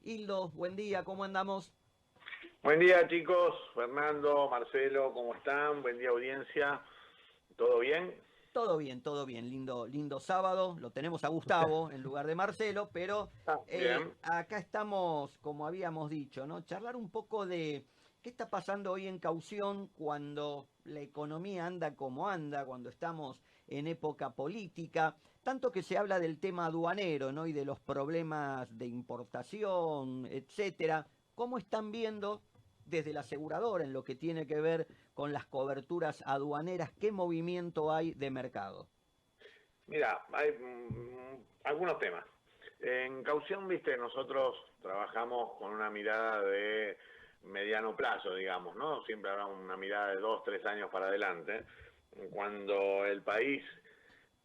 Hildo, buen día, ¿cómo andamos? Buen día chicos, Fernando, Marcelo, ¿cómo están? Buen día audiencia, ¿todo bien? Todo bien, lindo sábado. Lo tenemos a Gustavo en lugar de Marcelo, pero Bien. acá estamos, como habíamos dicho, ¿no? Charlar un poco de qué está pasando hoy en Caución cuando la economía anda como anda, cuando estamos en época política, tanto que se habla del tema aduanero, ¿no? Y de los problemas de importación, etcétera. ¿Cómo están viendo desde la aseguradora en lo que tiene que ver con las coberturas aduaneras? ¿Qué movimiento hay de mercado? Mira, hay algunos temas. En Caución, viste, nosotros trabajamos con una mirada de mediano plazo, digamos, ¿no? Siempre habrá una mirada de 2, 3 años para adelante. Cuando el país,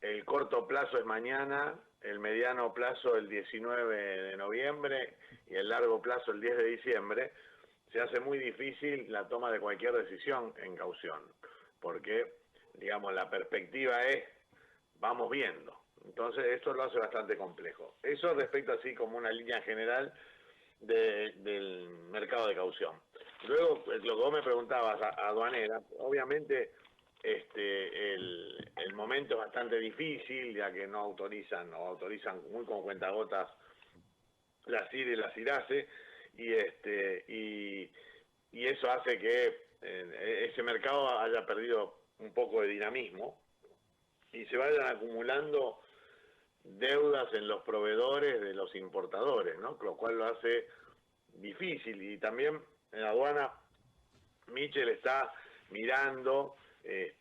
el corto plazo es mañana, el mediano plazo el 19 de noviembre y el largo plazo el 10 de diciembre, se hace muy difícil la toma de cualquier decisión en Caución, porque, digamos, la perspectiva es vamos viendo. Entonces esto lo hace bastante complejo. Eso respecto así como una línea general del mercado de caución. Luego, lo que vos me preguntabas, aduanera, obviamente el momento es bastante difícil, ya que no autorizan, o autorizan muy con cuentagotas la CIR y la CIRASE, y eso hace que ese mercado haya perdido un poco de dinamismo y se vayan acumulando deudas en los proveedores de los importadores, ¿no? Lo cual lo hace difícil. Y también en la aduana, Michel está mirando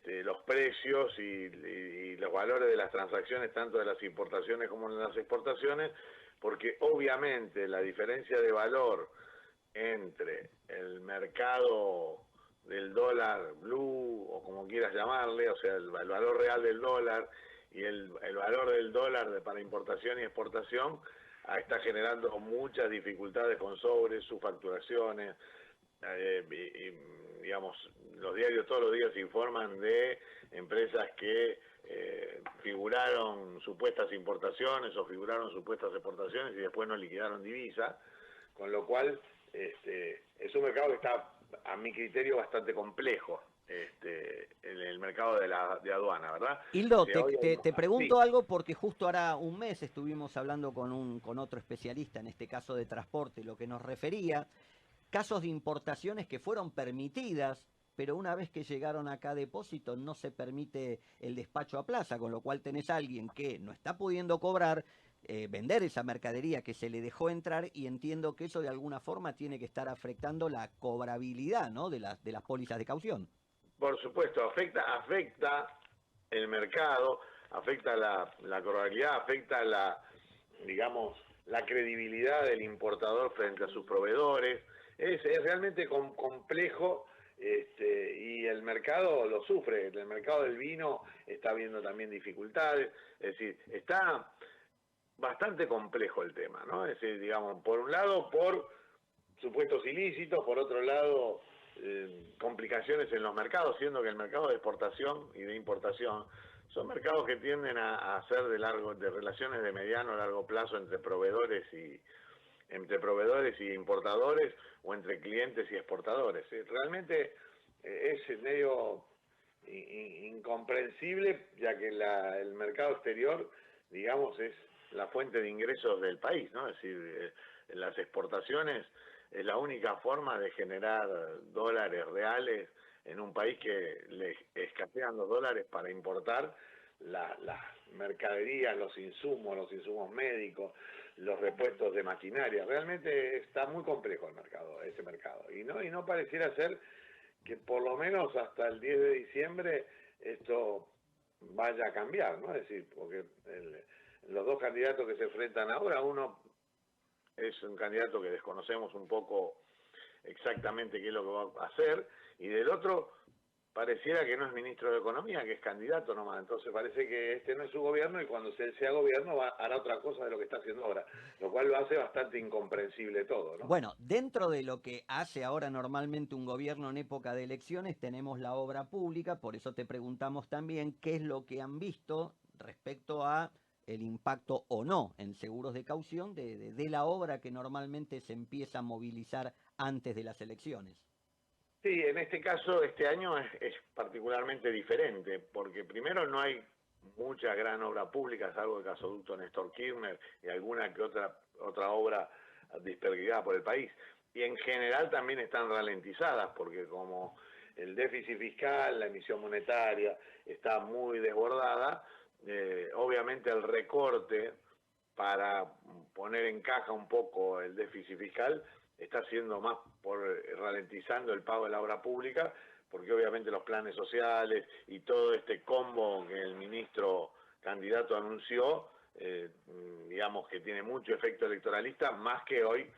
los precios y los valores de las transacciones, tanto de las importaciones como de las exportaciones, porque obviamente la diferencia de valor entre el mercado del dólar blue, o como quieras llamarle, o sea, el valor real del dólar y el valor del dólar para importación y exportación, está generando muchas dificultades con sobres, sus facturaciones, digamos, los diarios todos los días informan de empresas que figuraron supuestas importaciones o figuraron supuestas exportaciones y después no liquidaron divisa, con lo cual es un mercado que está, a mi criterio, bastante complejo, en el mercado de aduana, ¿verdad? Hildo, Si hoy te sí, pregunto algo porque justo ahora un mes estuvimos hablando con otro especialista, en este caso de transporte, lo que nos refería, casos de importaciones que fueron permitidas, pero una vez que llegaron acá a depósito no se permite el despacho a plaza, con lo cual tenés a alguien que no está pudiendo cobrar, vender esa mercadería que se le dejó entrar, y entiendo que eso de alguna forma tiene que estar afectando la cobrabilidad, ¿no? De las pólizas de caución. por supuesto, afecta el mercado, afecta la probabilidad, afecta digamos, la credibilidad del importador frente a sus proveedores. Es realmente complejo, y el mercado lo sufre. El mercado del vino está viendo también dificultades. Es decir, está bastante complejo el tema, ¿no? Es decir, digamos, por un lado, por supuestos ilícitos, por otro lado, complicaciones en los mercados, siendo que el mercado de exportación y de importación son mercados que tienden a ser de relaciones de mediano a largo plazo entre proveedores y importadores, o entre clientes y exportadores. Realmente es medio incomprensible, ya que el mercado exterior, digamos, es la fuente de ingresos del país, ¿no? Es decir, las exportaciones es la única forma de generar dólares reales en un país que le escasean los dólares para importar las mercaderías, los insumos médicos, los repuestos de maquinaria. Realmente está muy complejo el mercado, ese mercado. Y no pareciera ser que por lo menos hasta el 10 de diciembre esto vaya a cambiar, ¿no? Es decir, porque los dos candidatos que se enfrentan ahora, uno es un candidato que desconocemos un poco exactamente qué es lo que va a hacer, y del otro pareciera que no es ministro de Economía, que es candidato nomás. Entonces parece que este no es su gobierno, y cuando él sea gobierno hará otra cosa de lo que está haciendo ahora, lo cual lo hace bastante incomprensible todo, ¿no? Bueno, dentro de lo que hace ahora normalmente un gobierno en época de elecciones, tenemos la obra pública, por eso te preguntamos también qué es lo que han visto respecto a el impacto o no en seguros de caución de la obra que normalmente se empieza a movilizar antes de las elecciones. Sí, en este caso, este año es particularmente diferente, porque primero no hay mucha gran obra pública, salvo el gasoducto Néstor Kirchner y alguna que otra obra dispergada por el país. Y en general también están ralentizadas, porque como el déficit fiscal, la emisión monetaria está muy desbordada, obviamente el recorte para poner en caja un poco el déficit fiscal está haciendo más por ralentizando el pago de la obra pública, porque obviamente los planes sociales y todo este combo que el ministro candidato anunció, digamos que tiene mucho efecto electoralista, más que hoy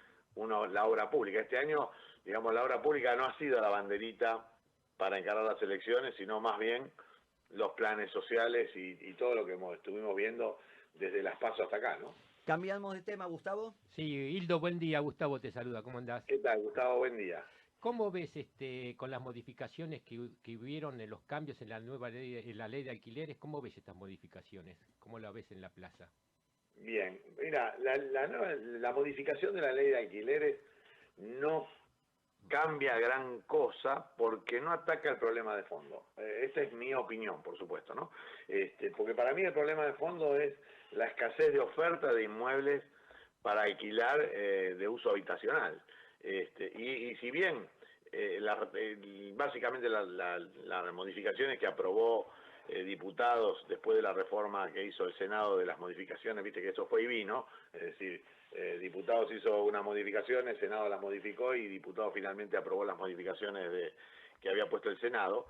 la obra pública. Este año, digamos, la obra pública no ha sido la banderita para encarar las elecciones, sino más bien los planes sociales y todo lo que estuvimos viendo desde las PASO hasta acá, ¿no? ¿Cambiamos de tema, Gustavo? Sí, Hildo, buen día. Gustavo te saluda. ¿Cómo andás? ¿Qué tal, Gustavo? Buen día. ¿Cómo ves con las modificaciones que hubieron en los cambios en la nueva ley, en la ley de alquileres? ¿Cómo ves estas modificaciones? ¿Cómo la ves en la plaza? Bien, mira, la modificación de la ley de alquileres no cambia gran cosa porque no ataca el problema de fondo. Esta es mi opinión, por supuesto, ¿no? Porque para mí el problema de fondo es la escasez de oferta de inmuebles para alquilar de uso habitacional. Y si bien básicamente las modificaciones que aprobó diputados después de la reforma que hizo el Senado de las modificaciones, viste que eso fue y vino, es decir, diputados hizo unas modificaciones, el Senado las modificó y diputados finalmente aprobó las modificaciones que había puesto el Senado.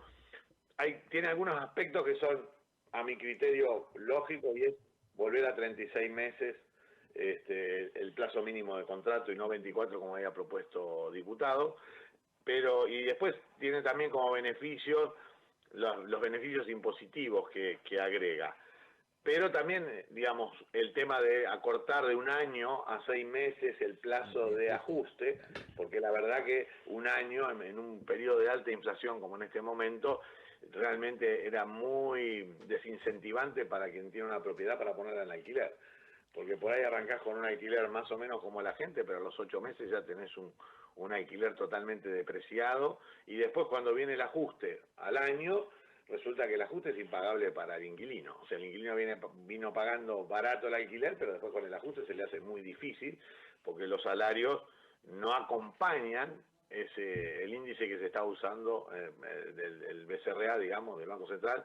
Tiene algunos aspectos que son, a mi criterio, lógicos, y es volver a 36 meses el plazo mínimo de contrato y no 24 como había propuesto diputado, y después tiene también como beneficios los beneficios impositivos que agrega. Pero también, digamos, el tema de acortar de 1 año a 6 meses el plazo de ajuste, porque la verdad que 1 año en un periodo de alta inflación como en este momento, realmente era muy desincentivante para quien tiene una propiedad para ponerla en alquiler. Porque por ahí arrancás con un alquiler más o menos como la gente, pero a los 8 meses ya tenés un alquiler totalmente depreciado, y después cuando viene el ajuste al año, resulta que el ajuste es impagable para el inquilino. O sea, el inquilino vino pagando barato el alquiler, pero después con el ajuste se le hace muy difícil, porque los salarios no acompañan el índice que se está usando del BCRA, digamos, del Banco Central,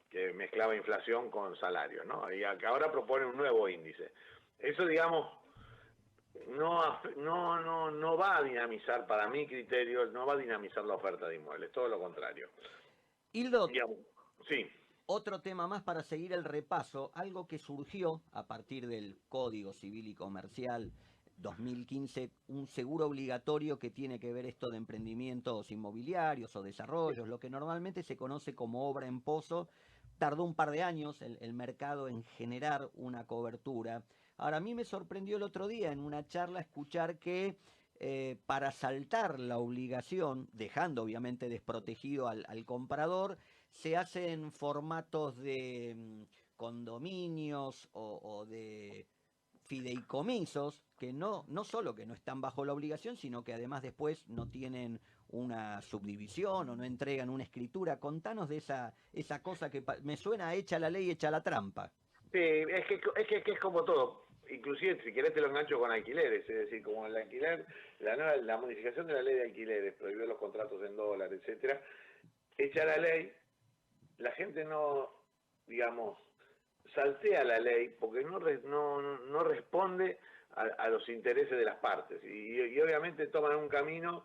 que mezclaba inflación con salarios, ¿no? Y ahora propone un nuevo índice. Eso, digamos, no va a dinamizar, para mi criterio, no va a dinamizar la oferta de inmuebles, todo lo contrario. Hildo, sí. Otro tema más para seguir el repaso, algo que surgió a partir del Código Civil y Comercial 2015, un seguro obligatorio que tiene que ver esto de emprendimientos inmobiliarios o desarrollos, lo que normalmente se conoce como obra en pozo. Tardó un par de años el mercado en generar una cobertura. Ahora, a mí me sorprendió el otro día en una charla escuchar que para saltar la obligación, dejando obviamente desprotegido al comprador, se hacen formatos de condominios o de fideicomisos que no solo que no están bajo la obligación, sino que además después no tienen una subdivisión o no entregan una escritura. Contanos de esa cosa que me suena hecha la ley, hecha la trampa. Sí, es que es como todo. Inclusive, si querés te lo engancho con alquileres, es decir, como el alquiler, la modificación de la ley de alquileres, prohibió los contratos en dólares, etcétera, hecha la ley, la gente no, digamos, saltea la ley porque no responde a los intereses de las partes y obviamente toman un camino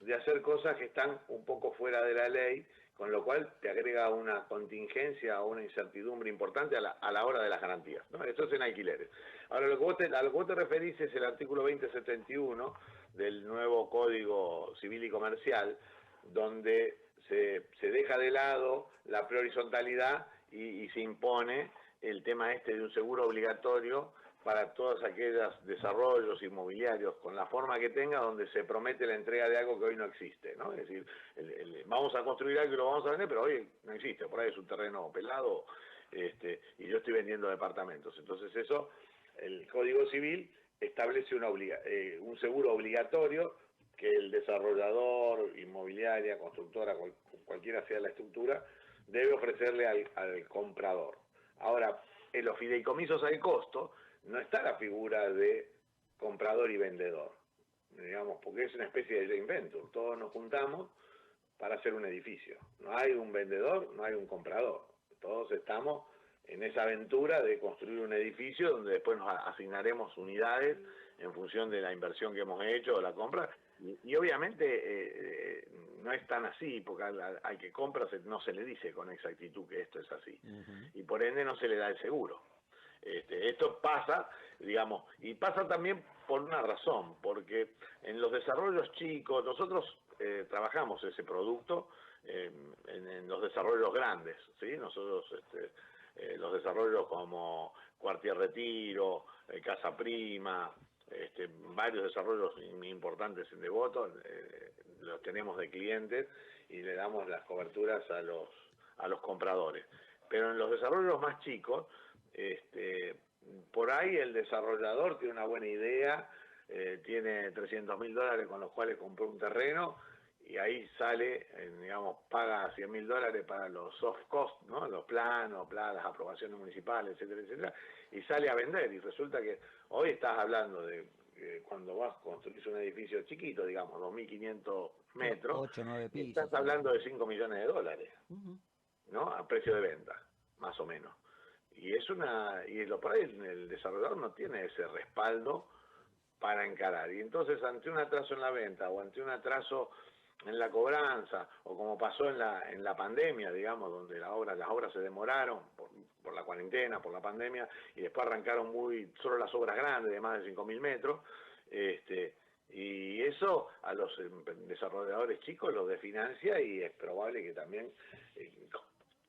de hacer cosas que están un poco fuera de la ley, con lo cual te agrega una contingencia o una incertidumbre importante a la hora de las garantías, ¿no? Esto es en alquileres. Ahora, a lo que vos te referís es el artículo 2071 del nuevo Código Civil y Comercial, donde se deja de lado la prehorizontalidad y se impone el tema de un seguro obligatorio para todos aquellos desarrollos inmobiliarios con la forma que tenga, donde se promete la entrega de algo que hoy no existe, ¿no? Es decir, vamos a construir algo y lo vamos a vender, pero hoy no existe, por ahí es un terreno pelado y yo estoy vendiendo departamentos. Entonces eso, el Código Civil establece un seguro obligatorio que el desarrollador, inmobiliaria, constructora, cualquiera sea la estructura, debe ofrecerle al comprador. Ahora, en los fideicomisos al costo no está la figura de comprador y vendedor, digamos, porque es una especie de joint venture. Todos nos juntamos para hacer un edificio. No hay un vendedor, no hay un comprador. Todos estamos en esa aventura de construir un edificio donde después nos asignaremos unidades en función de la inversión que hemos hecho o la compra. Y obviamente no es tan así, porque al que compra no se le dice con exactitud que esto es así. Y por ende no se le da el seguro. Esto pasa, digamos, y pasa también por una razón, porque en los desarrollos chicos, nosotros trabajamos ese producto en los desarrollos grandes, ¿sí? Nosotros los desarrollos como Cuartier Retiro, Casa Prima, varios desarrollos importantes en Devoto, los tenemos de clientes y le damos las coberturas a los compradores. Pero en los desarrollos más chicos, por ahí el desarrollador tiene una buena idea, tiene $300.000 con los cuales compró un terreno y ahí sale, digamos, paga $100.000 para los soft costs, ¿no? Los planos, las aprobaciones municipales, etcétera, etcétera, y sale a vender. Y resulta que hoy estás hablando de cuando vas a construir un edificio chiquito, digamos, 2.500 metros, 8 o 9 pisos. Estás hablando de $5 millones, ¿no? A precio de venta, más o menos. Y por ahí el desarrollador no tiene ese respaldo para encarar. Y entonces ante un atraso en la venta o ante un atraso en la cobranza, o como pasó en la pandemia, digamos, donde las obras se demoraron por la cuarentena, por la pandemia, y después arrancaron solo las obras grandes de más de 5.000 metros, y eso a los desarrolladores chicos los desfinancia y es probable que también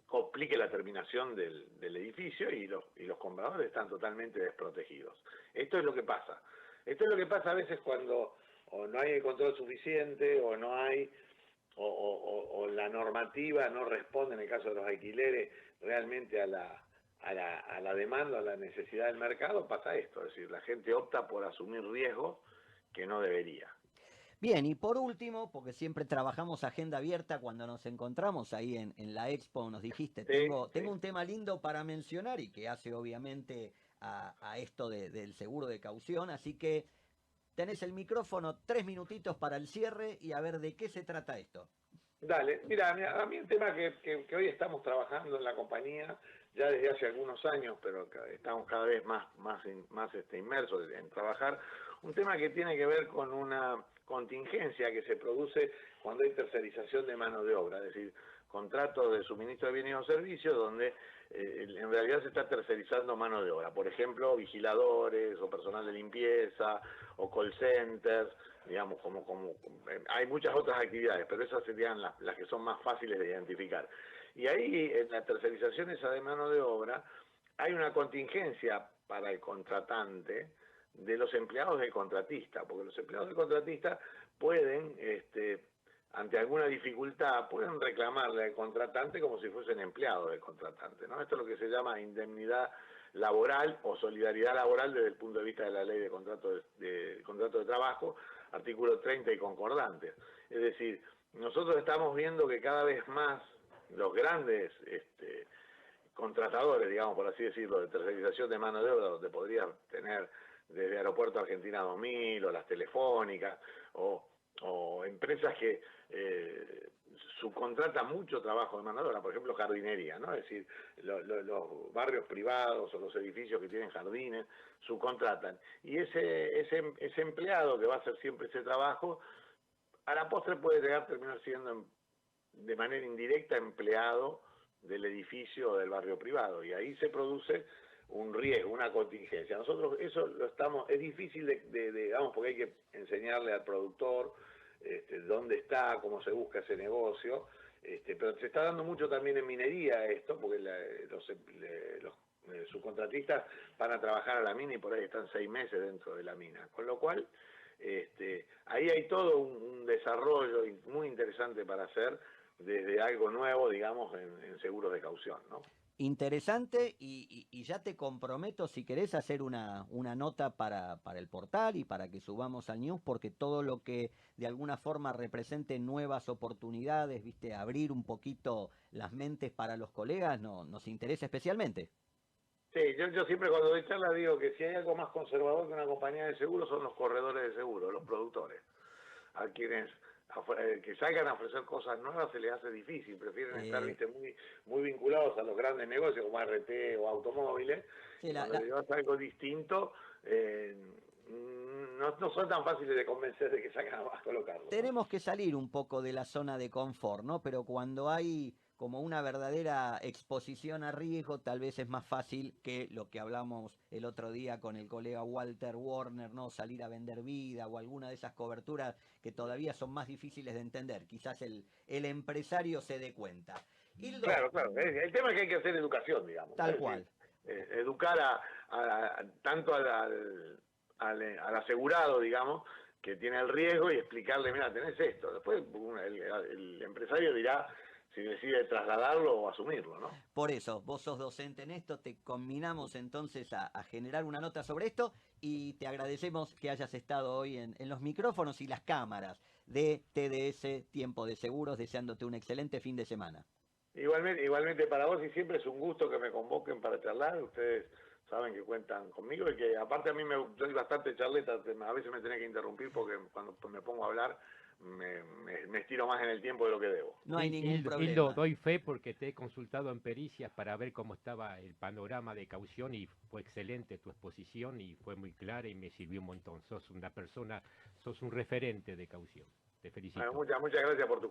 complique la terminación del edificio y los compradores están totalmente desprotegidos. Esto es lo que pasa. Esto es lo que pasa a veces cuando o no hay el control suficiente, o no hay, o la normativa no responde, en el caso de los alquileres, realmente a la demanda, a la necesidad del mercado, pasa esto, es decir, la gente opta por asumir riesgos que no debería. Bien, y por último, porque siempre trabajamos agenda abierta cuando nos encontramos ahí en la Expo, nos dijiste, tengo un tema lindo para mencionar y que hace obviamente a esto del seguro de caución, así que tenés el micrófono, 3 minutitos para el cierre y a ver de qué se trata esto. Dale, mira, a mí el tema que hoy estamos trabajando en la compañía, ya desde hace algunos años, pero estamos cada vez más inmersos en trabajar, un tema que tiene que ver con una contingencia que se produce cuando hay tercerización de mano de obra, es decir, contratos de suministro de bienes o servicios donde en realidad se está tercerizando mano de obra. Por ejemplo, vigiladores o personal de limpieza o call centers, digamos, hay muchas otras actividades, pero esas serían las que son más fáciles de identificar. Y ahí en la tercerización esa de mano de obra hay una contingencia para el contratante de los empleados del contratista, porque los empleados del contratista pueden ante alguna dificultad, pueden reclamarle al contratante como si fuesen empleados del contratante, ¿no? Esto es lo que se llama indemnidad laboral o solidaridad laboral desde el punto de vista de la ley de contrato de trabajo, artículo 30 y concordantes. Es decir, nosotros estamos viendo que cada vez más los grandes contratadores, digamos, por así decirlo, de tercerización de mano de obra, donde podrías tener desde Aeropuerto Argentina 2000 o las telefónicas o empresas que subcontratan mucho trabajo de mano de obra, por ejemplo jardinería, ¿no? Es decir, los barrios privados o los edificios que tienen jardines subcontratan. Y ese empleado que va a hacer siempre ese trabajo, a la postre puede llegar a terminar siendo de manera indirecta empleado del edificio o del barrio privado. Y ahí se produce un riesgo, una contingencia. Nosotros eso es difícil digamos, porque hay que enseñarle al productor dónde está, cómo se busca ese negocio, pero se está dando mucho también en minería esto, porque los subcontratistas van a trabajar a la mina y por ahí están 6 meses dentro de la mina, con lo cual ahí hay todo un desarrollo muy interesante para hacer desde algo nuevo, digamos, en seguros de caución, ¿no? Interesante y ya te comprometo si querés hacer una nota para el portal y para que subamos al news, porque todo lo que de alguna forma represente nuevas oportunidades, viste, abrir un poquito las mentes para los colegas, nos interesa especialmente. Sí, yo siempre cuando doy charla digo que si hay algo más conservador que una compañía de seguros son los corredores de seguros, los productores, a quienes que salgan a ofrecer cosas nuevas se les hace difícil, prefieren estar, Eh, viste, muy vinculados a los grandes negocios como RT o automóviles, sí, y cuando le llevas algo distinto, no son tan fáciles de convencer de que salgan a colocarlo, ¿no? tenemos que salir un poco de la zona de confort, ¿no? Pero cuando hay como una verdadera exposición a riesgo, tal vez es más fácil que lo que hablamos el otro día con el colega Walter Warner, ¿no? Salir a vender vida o alguna de esas coberturas que todavía son más difíciles de entender. Quizás el empresario se dé cuenta. Hildo, Claro, claro. El tema es que hay que hacer educación, digamos. tal Es decir, cual. educar tanto al asegurado, digamos, que tiene el riesgo y explicarle, mira, tenés esto. Después el empresario dirá si decide trasladarlo o asumirlo, ¿no? Por eso, vos sos docente en esto, te combinamos entonces a generar una nota sobre esto y te agradecemos que hayas estado hoy en los micrófonos y las cámaras de TDS Tiempo de Seguros, deseándote un excelente fin de semana. Igualmente para vos, y siempre es un gusto que me convoquen para charlar. Ustedes saben que cuentan conmigo y que aparte a mí soy bastante charleta, a veces me tenés que interrumpir porque cuando me pongo a hablar me estiro más en el tiempo de lo que debo. No hay Sí, ningún Hildo, problema. doy fe porque te he consultado en pericias para ver cómo estaba el panorama de caución y fue excelente tu exposición y fue muy clara y me sirvió un montón. Sos una persona, sos un referente de caución. Te felicito. Muchas gracias por tu